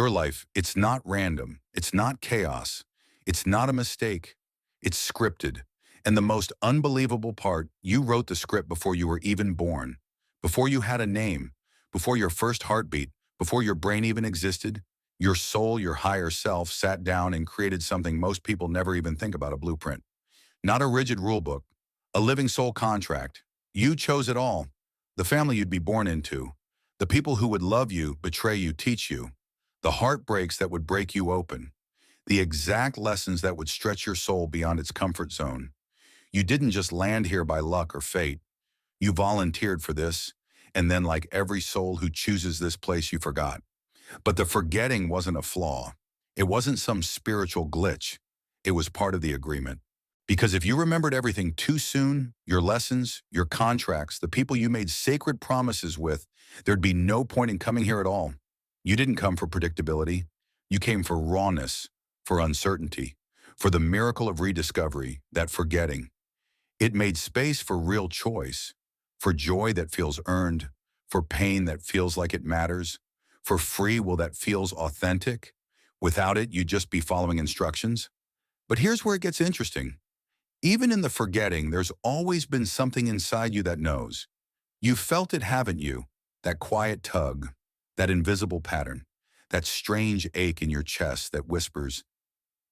Your life, it's not random. It's not chaos. It's not a mistake. It's scripted. And the most unbelievable part, you wrote the script before you were even born, before you had a name, before your first heartbeat, before your brain even existed. Your soul, your higher self, sat down and created something most people never even think about: a blueprint. Not a rigid rule book, a living soul contract. You chose it all. The family you'd be born into, the people who would love you, betray you, teach you, the heartbreaks that would break you open, the exact lessons that would stretch your soul beyond its comfort zone. You didn't just land here by luck or fate. You volunteered for this, and then, like every soul who chooses this place, you forgot. But the forgetting wasn't a flaw. It wasn't some spiritual glitch. It was part of the agreement. Because if you remembered everything too soon, your lessons, your contracts, the people you made sacred promises with, there'd be no point in coming here at all. You didn't come for predictability. You came for rawness, for uncertainty, for the miracle of rediscovery, that forgetting. It made space for real choice, for joy that feels earned, for pain that feels like it matters, for free will that feels authentic. Without it, you'd just be following instructions. But here's where it gets interesting. Even in the forgetting, there's always been something inside you that knows. You've felt it, haven't you? That quiet tug, that invisible pattern, that strange ache in your chest that whispers,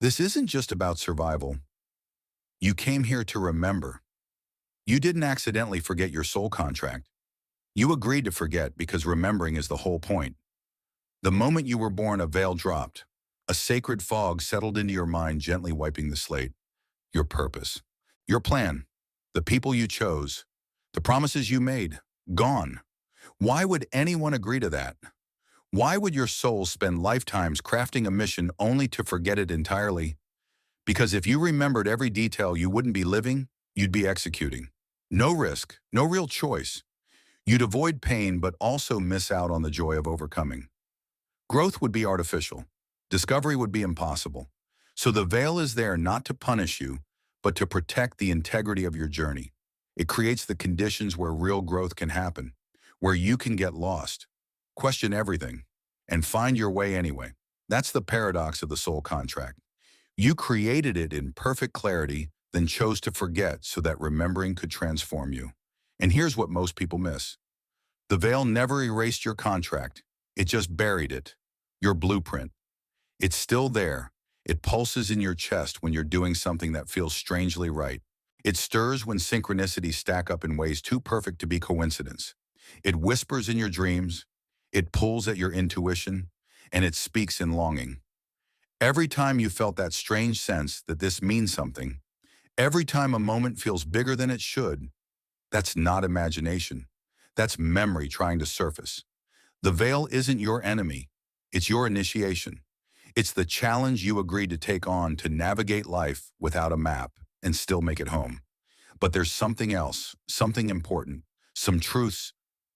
this isn't just about survival. You came here to remember. You didn't accidentally forget your soul contract. You agreed to forget because remembering is the whole point. The moment you were born, a veil dropped. A sacred fog settled into your mind, gently wiping the slate. Your purpose, your plan, the people you chose, the promises you made, gone. Why would anyone agree to that? Why would your soul spend lifetimes crafting a mission only to forget it entirely? Because if you remembered every detail, you wouldn't be living, you'd be executing. No risk, no real choice. You'd avoid pain but also miss out on the joy of overcoming. Growth would be artificial. Discovery would be impossible. So the veil is there not to punish you, but to protect the integrity of your journey. It creates the conditions where real growth can happen, where you can get lost, question everything, and find your way anyway. That's the paradox of the soul contract. You created it in perfect clarity, then chose to forget so that remembering could transform you. And here's what most people miss. The veil never erased your contract. It just buried it. Your blueprint. It's still there. It pulses in your chest when you're doing something that feels strangely right. It stirs when synchronicities stack up in ways too perfect to be coincidence. It whispers in your dreams. It pulls at your intuition. And it speaks in longing. Every time you felt that strange sense that this means something, every time a moment feels bigger than it should, that's not imagination. That's memory trying to surface. The veil isn't your enemy. It's your initiation. It's the challenge you agreed to take on to navigate life without a map and still make it home. But there's something else, something important. Some truths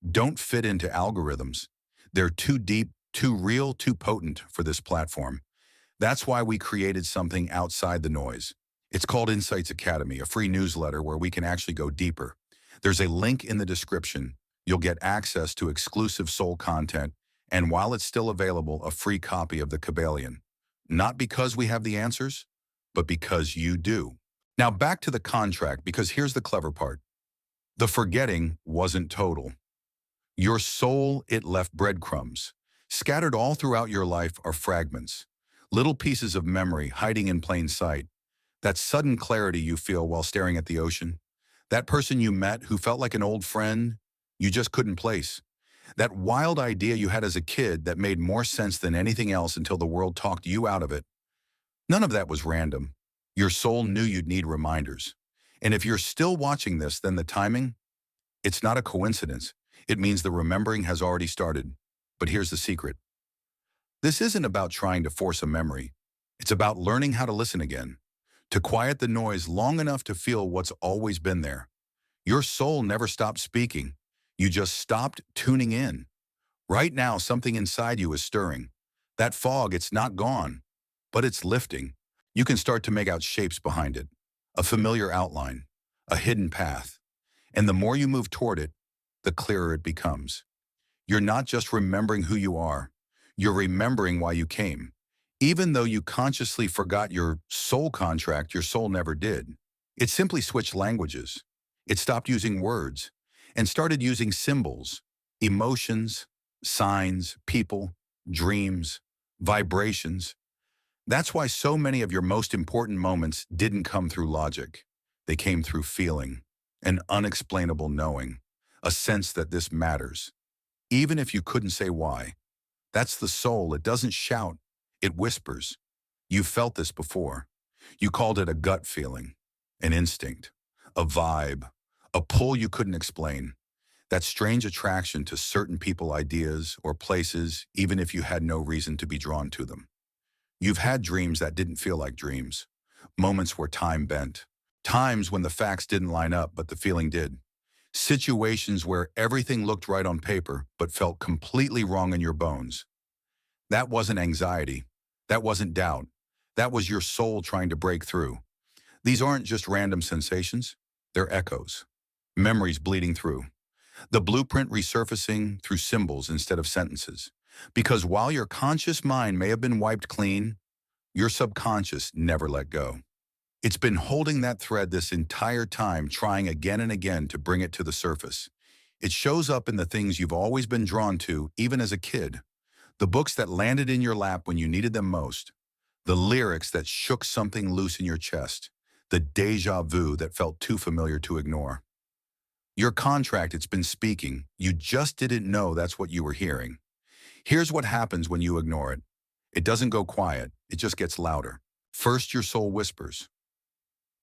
don't fit into algorithms. They're too deep, too real, too potent for this platform. That's why we created something outside the noise. It's called Insights Academy, a free newsletter where we can actually go deeper. There's a link in the description. You'll get access to exclusive soul content, and while it's still available, a free copy of the Kabbalion. Not because we have the answers, but because you do. Now back to the contract, because here's the clever part. The forgetting wasn't total. Your soul, it left breadcrumbs. Scattered all throughout your life are fragments, little pieces of memory hiding in plain sight. That sudden clarity you feel while staring at the ocean. That person you met who felt like an old friend you just couldn't place. That wild idea you had as a kid that made more sense than anything else until the world talked you out of it. None of that was random. Your soul knew you'd need reminders. And if you're still watching this, then the timing, it's not a coincidence. It means the remembering has already started. But here's the secret. This isn't about trying to force a memory. It's about learning how to listen again, to quiet the noise long enough to feel what's always been there. Your soul never stopped speaking. You just stopped tuning in. Right now, something inside you is stirring. That fog, it's not gone, but it's lifting. You can start to make out shapes behind it, a familiar outline, a hidden path. And the more you move toward it, the clearer it becomes. You're not just remembering who you are. You're remembering why you came. Even though you consciously forgot your soul contract, your soul never did. It simply switched languages. It stopped using words and started using symbols, emotions, signs, people, dreams, vibrations. That's why so many of your most important moments didn't come through logic. They came through feeling, an unexplainable knowing, a sense that this matters, even if you couldn't say why. That's the soul. It doesn't shout, it whispers. You felt this before. You called it a gut feeling, an instinct, a vibe, a pull you couldn't explain. That strange attraction to certain people, ideas, or places, even if you had no reason to be drawn to them. You've had dreams that didn't feel like dreams, moments where time bent, times when the facts didn't line up but the feeling did, situations where everything looked right on paper but felt completely wrong in your bones. That wasn't anxiety. That wasn't doubt. That was your soul trying to break through. These aren't just random sensations. They're echoes, memories bleeding through, the blueprint resurfacing through symbols instead of sentences. Because while your conscious mind may have been wiped clean, your subconscious never let go. It's been holding that thread this entire time, trying again and again to bring it to the surface. It shows up in the things you've always been drawn to, even as a kid. The books that landed in your lap when you needed them most. The lyrics that shook something loose in your chest. The deja vu that felt too familiar to ignore. Your contract, it's been speaking. You just didn't know that's what you were hearing. Here's what happens when you ignore it. It doesn't go quiet. It just gets louder. First, your soul whispers.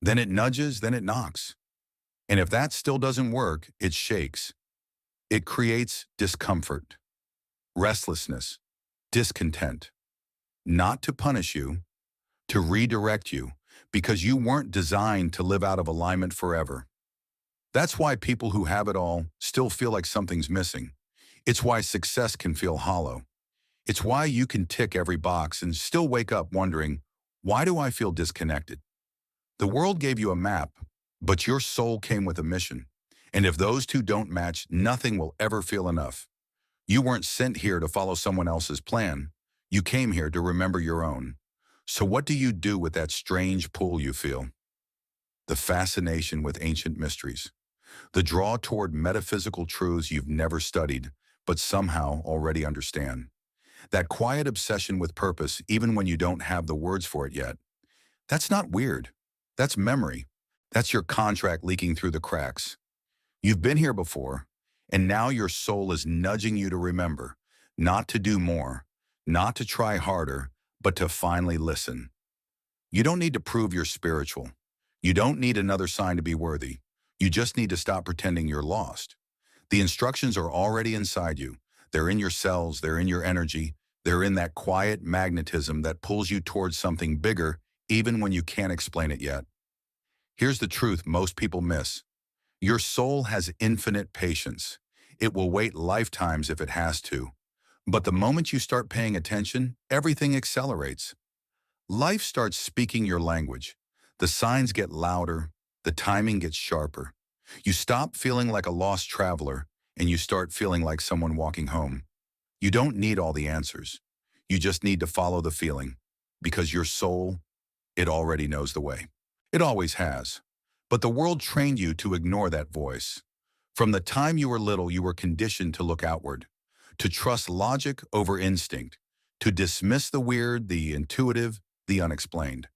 Then it nudges, then it knocks. And if that still doesn't work, it shakes. It creates discomfort, restlessness, discontent. Not to punish you, to redirect you, because you weren't designed to live out of alignment forever. That's why people who have it all still feel like something's missing. It's why success can feel hollow. It's why you can tick every box and still wake up wondering, why do I feel disconnected? The world gave you a map, but your soul came with a mission. And if those two don't match, nothing will ever feel enough. You weren't sent here to follow someone else's plan. You came here to remember your own. So what do you do with that strange pull you feel? The fascination with ancient mysteries. The draw toward metaphysical truths you've never studied, but somehow already understand. That quiet obsession with purpose, even when you don't have the words for it yet. That's not weird. That's memory. That's your contract leaking through the cracks. You've been here before, and now your soul is nudging you to remember, not to do more, not to try harder, but to finally listen. You don't need to prove you're spiritual. You don't need another sign to be worthy. You just need to stop pretending you're lost. The instructions are already inside you. They're in your cells, they're in your energy, they're in that quiet magnetism that pulls you towards something bigger, even when you can't explain it yet. Here's the truth most people miss. Your soul has infinite patience. It will wait lifetimes if it has to. But the moment you start paying attention, everything accelerates. Life starts speaking your language. The signs get louder, the timing gets sharper. You stop feeling like a lost traveler, and you start feeling like someone walking home. You don't need all the answers. You just need to follow the feeling, because your soul, it already knows the way. It always has. But the world trained you to ignore that voice. From the time you were little, you were conditioned to look outward, to trust logic over instinct, to dismiss the weird, the intuitive, the unexplained.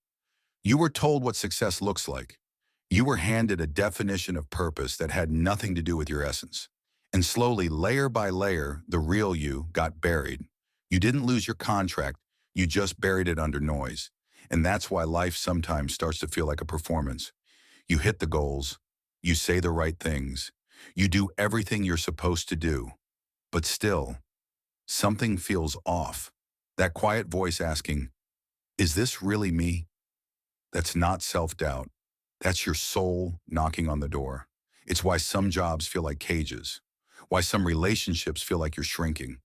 You were told what success looks like. You were handed a definition of purpose that had nothing to do with your essence. And slowly, layer by layer, the real you got buried. You didn't lose your contract, you just buried it under noise. And that's why life sometimes starts to feel like a performance. You hit the goals, you say the right things, you do everything you're supposed to do. But still, something feels off. That quiet voice asking, is this really me? That's not self-doubt. That's your soul knocking on the door. It's why some jobs feel like cages, why some relationships feel like you're shrinking,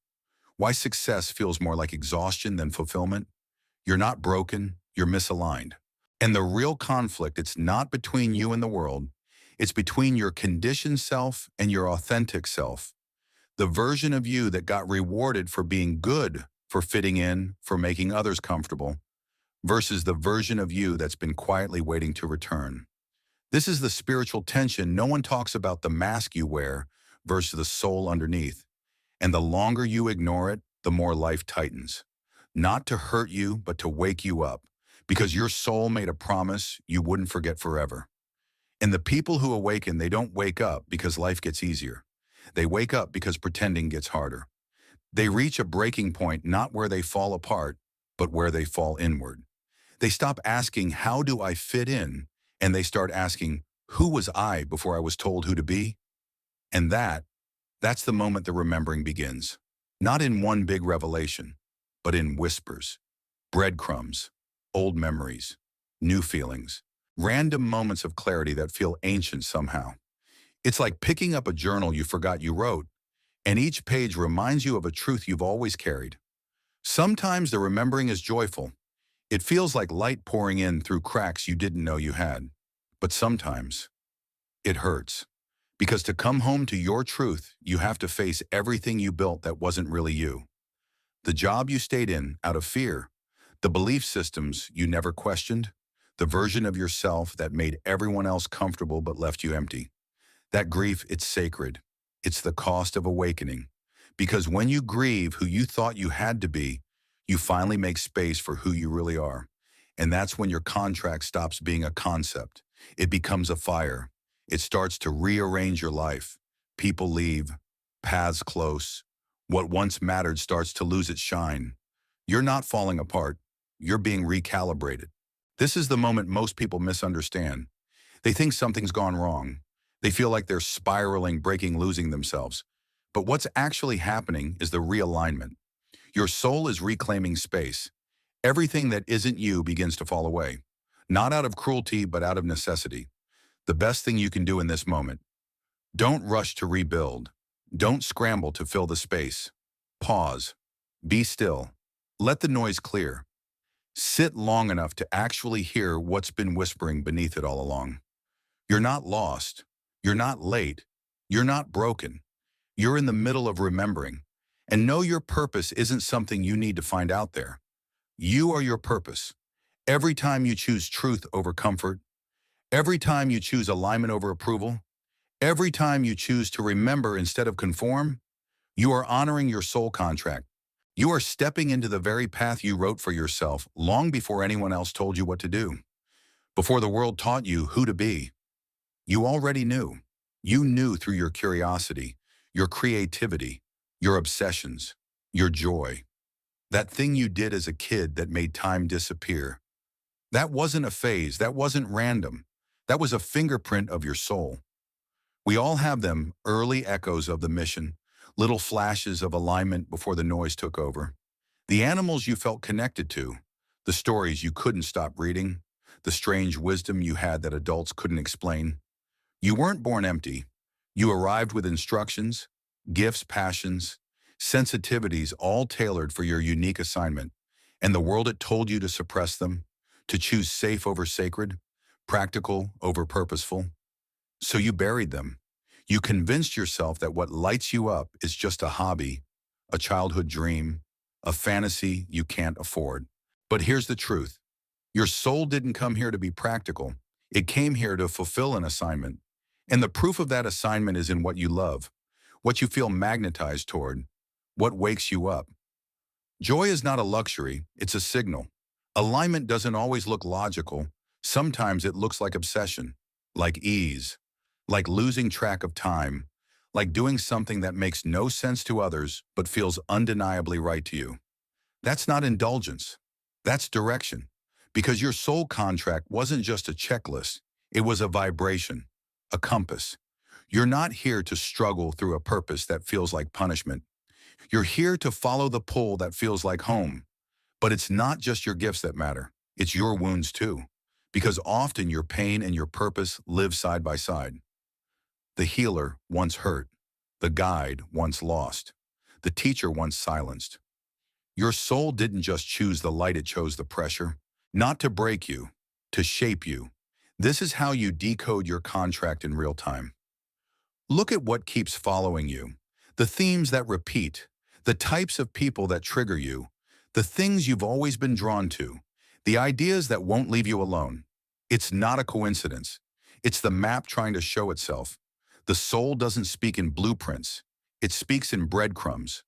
why success feels more like exhaustion than fulfillment. You're not broken, you're misaligned. And the real conflict, it's not between you and the world, it's between your conditioned self and your authentic self. The version of you that got rewarded for being good for fitting in, for making others comfortable, versus the version of you that's been quietly waiting to return. This is the spiritual tension. No one talks about the mask you wear versus the soul underneath. And the longer you ignore it, the more life tightens. Not to hurt you, but to wake you up, because your soul made a promise you wouldn't forget forever. And the people who awaken, they don't wake up because life gets easier. They wake up because pretending gets harder. They reach a breaking point not where they fall apart, but where they fall inward. They stop asking, how do I fit in? And they start asking, who was I before I was told who to be? And that's the moment the remembering begins. Not in one big revelation, but in whispers, breadcrumbs, old memories, new feelings, random moments of clarity that feel ancient somehow. It's like picking up a journal you forgot you wrote, and each page reminds you of a truth you've always carried. Sometimes the remembering is joyful. It feels like light pouring in through cracks you didn't know you had. But sometimes it hurts. Because to come home to your truth, you have to face everything you built that wasn't really you. The job you stayed in out of fear, the belief systems you never questioned, the version of yourself that made everyone else comfortable but left you empty. That grief, it's sacred. It's the cost of awakening. Because when you grieve who you thought you had to be, you finally make space for who you really are. And that's when your contract stops being a concept. It becomes a fire. It starts to rearrange your life. People leave, paths close. What once mattered starts to lose its shine. You're not falling apart. You're being recalibrated. This is the moment most people misunderstand. They think something's gone wrong. They feel like they're spiraling, breaking, losing themselves. But what's actually happening is the realignment. Your soul is reclaiming space. Everything that isn't you begins to fall away. Not out of cruelty, but out of necessity. The best thing you can do in this moment. Don't rush to rebuild. Don't scramble to fill the space. Pause. Be still. Let the noise clear. Sit long enough to actually hear what's been whispering beneath it all along. You're not lost. You're not late. You're not broken. You're in the middle of remembering. And know your purpose isn't something you need to find out there. You are your purpose. Every time you choose truth over comfort, every time you choose alignment over approval, every time you choose to remember instead of conform, you are honoring your soul contract. You are stepping into the very path you wrote for yourself long before anyone else told you what to do. Before the world taught you who to be, you already knew. You knew through your curiosity, your creativity, your obsessions, your joy. That thing you did as a kid that made time disappear. That wasn't a phase, that wasn't random. That was a fingerprint of your soul. We all have them, early echoes of the mission, little flashes of alignment before the noise took over. The animals you felt connected to, the stories you couldn't stop reading, the strange wisdom you had that adults couldn't explain. You weren't born empty. You arrived with instructions, gifts, passions, sensitivities all tailored for your unique assignment. And the world had told you to suppress them, to choose safe over sacred, practical over purposeful. So you buried them. You convinced yourself that what lights you up is just a hobby, a childhood dream, a fantasy you can't afford. But here's the truth. Your soul didn't come here to be practical. It came here to fulfill an assignment. And the proof of that assignment is in what you love, what you feel magnetized toward, what wakes you up. Joy is not a luxury, it's a signal. Alignment doesn't always look logical. Sometimes it looks like obsession, like ease, like losing track of time, like doing something that makes no sense to others but feels undeniably right to you. That's not indulgence. That's direction. Because your soul contract wasn't just a checklist. It was a vibration, a compass. You're not here to struggle through a purpose that feels like punishment. You're here to follow the pull that feels like home. But it's not just your gifts that matter. It's your wounds too. Because often your pain and your purpose live side by side. The healer once hurt. The guide once lost. The teacher once silenced. Your soul didn't just choose the light, it chose the pressure. Not to break you, to shape you. This is how you decode your contract in real time. Look at what keeps following you. The themes that repeat. The types of people that trigger you. The things you've always been drawn to, the ideas that won't leave you alone. It's not a coincidence. It's the map trying to show itself. The soul doesn't speak in blueprints. It speaks in breadcrumbs.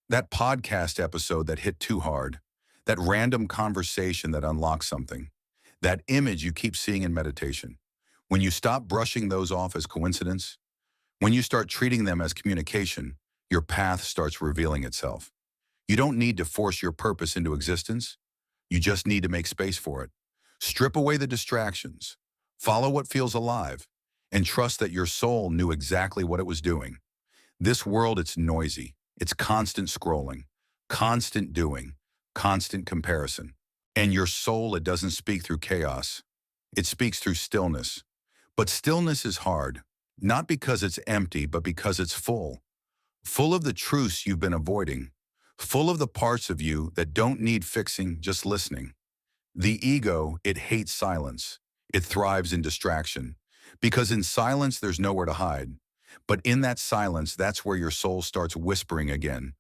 That podcast episode that hit too hard, that random conversation that unlocks something, that image you keep seeing in meditation. When you stop brushing those off as coincidence, when you start treating them as communication, your path starts revealing itself. You don't need to force your purpose into existence. You just need to make space for it. Strip away the distractions. Follow what feels alive. And trust that your soul knew exactly what it was doing. This world, it's noisy. It's constant scrolling, constant doing, constant comparison. And your soul, it doesn't speak through chaos. It speaks through stillness. But stillness is hard, not because it's empty, but because it's full. Full of the truths you've been avoiding. Full of the parts of you that don't need fixing, just listening. The ego, it hates silence. It thrives in distraction. Because in silence, there's nowhere to hide. But in that silence, that's where your soul starts whispering again.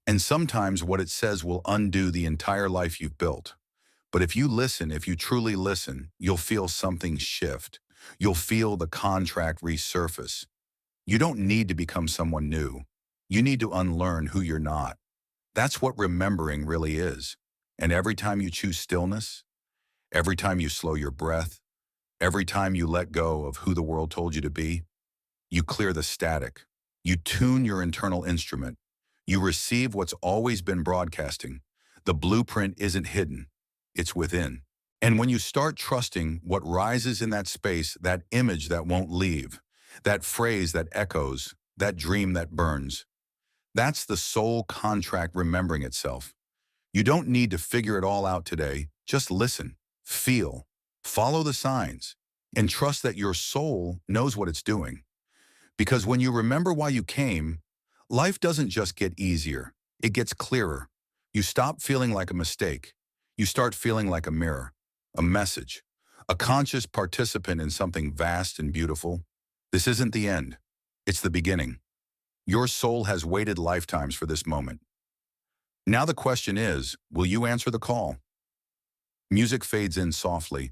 And sometimes what it says will undo the entire life you've built. But if you listen, if you truly listen, you'll feel something shift. You'll feel the contract resurface. You don't need to become someone new. You need to unlearn who you're not. That's what remembering really is. And every time you choose stillness, every time you slow your breath, every time you let go of who the world told you to be, you clear the static. You tune your internal instrument. You receive what's always been broadcasting. The blueprint isn't hidden. It's within. And when you start trusting what rises in that space, that image that won't leave, that phrase that echoes, that dream that burns, that's the soul contract remembering itself. You don't need to figure it all out today. Just listen, feel, follow the signs, and trust that your soul knows what it's doing. Because when you remember why you came, life doesn't just get easier, it gets clearer. You stop feeling like a mistake. You start feeling like a mirror, a message, a conscious participant in something vast and beautiful. This isn't the end. It's the beginning. Your soul has waited lifetimes for this moment. Now the question is, will you answer the call? Music fades in softly.